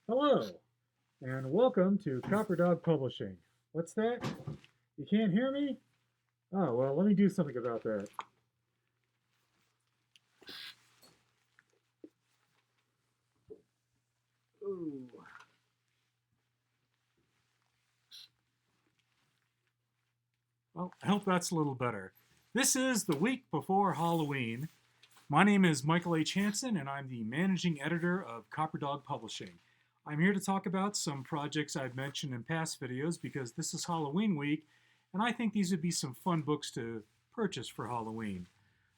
Hello, and welcome to Copper Dog Publishing. What's that? You can't hear me? Oh, well, let me do something about that. Ooh. Well, I hope that's a little better. This is the week before Halloween. My name is Michael H. Hansen, and I'm the managing editor of Copper Dog Publishing. I'm here to talk about some projects I've mentioned in past videos because this is Halloween week, and I think these would be some fun books to purchase for Halloween.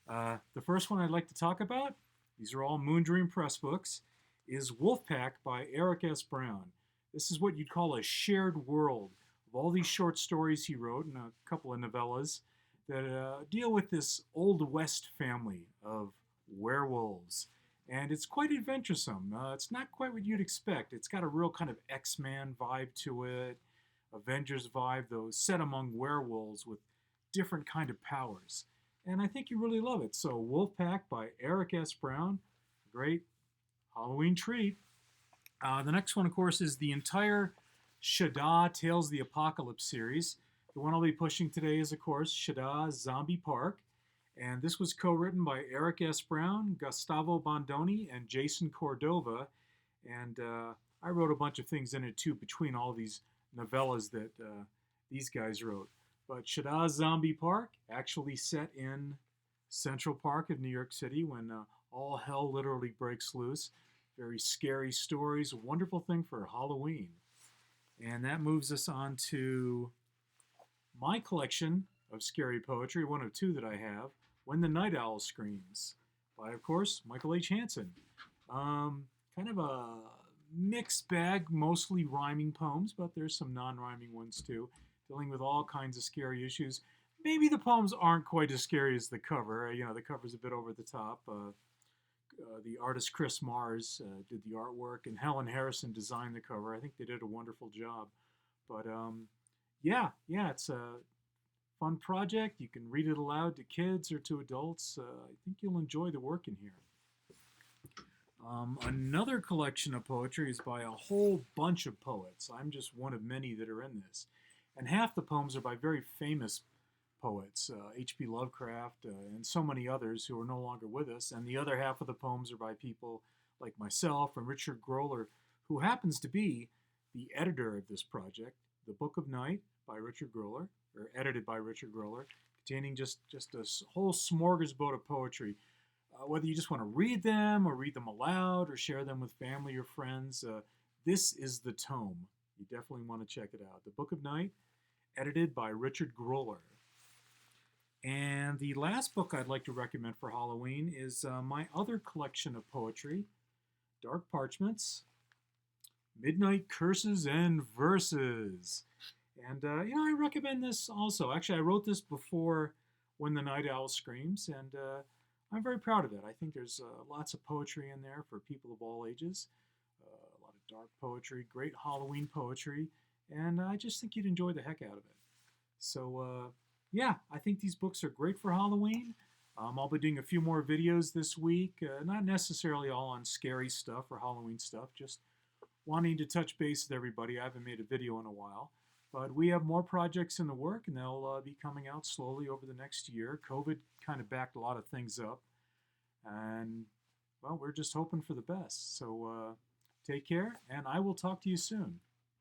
The first one I'd like to talk about, these are all Moondream Press books, is Wolfpack by Eric S. Brown. This is what you'd call a shared world of all these short stories he wrote and a couple of novellas that deal with this Old West family of werewolves. And it's quite adventuresome. It's not quite what you'd expect. It's got a real kind of X-Man vibe to it, Avengers vibe, though set among werewolves with different kind of powers. And I think you really love it. So Wolfpack by Eric S. Brown, great Halloween treat. The next one, of course, is the entire Shada Tales of the Apocalypse series. The one I'll be pushing today is, of course, Shada Zombie Park. And this was co-written by Eric S. Brown, Gustavo Bondoni, and Jason Cordova. And I wrote a bunch of things in it, too, between all these novellas that these guys wrote. But Shada Zombie Park, actually set in Central Park of New York City when all hell literally breaks loose. Very scary stories, a wonderful thing for Halloween. And that moves us on to my collection of scary poetry, one of two that I have, When the Night Owl Screams, by, of course, Michael H. Hansen. Kind of a mixed bag, mostly rhyming poems, but there's some non-rhyming ones too, dealing with all kinds of scary issues. Maybe the poems aren't quite as scary as the cover. The cover's a bit over the top. The artist Chris Mars did the artwork, and Helen Harrison designed the cover. I think they did a wonderful job. But yeah, it's a fun project. You can read it aloud to kids or to adults. I think you'll enjoy the work in here. Another collection of poetry is by a whole bunch of poets. I'm just one of many that are in this. And half the poems are by very famous poets, H.P. Lovecraft, and so many others who are no longer with us. And the other half of the poems are by people like myself and Richard Groller, who happens to be the editor of this project, The Book of Night by Richard Groller, or edited by Richard Groller, containing just a whole smorgasbord of poetry. Whether you just want to read them or read them aloud or share them with family or friends, this is the tome. You definitely want to check it out. The Book of Night, edited by Richard Groller. And the last book I'd like to recommend for Halloween is my other collection of poetry, Dark Parchments, Midnight Curses and Verses. And, I recommend this also. Actually, I wrote this before When the Night Owl Screams, and I'm very proud of it. I think there's lots of poetry in there for people of all ages, a lot of dark poetry, great Halloween poetry, and I just think you'd enjoy the heck out of it. So, yeah, I think these books are great for Halloween. I'll be doing a few more videos this week, not necessarily all on scary stuff or Halloween stuff, just wanting to touch base with everybody. I haven't made a video in a while. But we have more projects in the work, and they'll be coming out slowly over the next year. COVID kind of backed a lot of things up. And, well, we're just hoping for the best. So take care, and I will talk to you soon.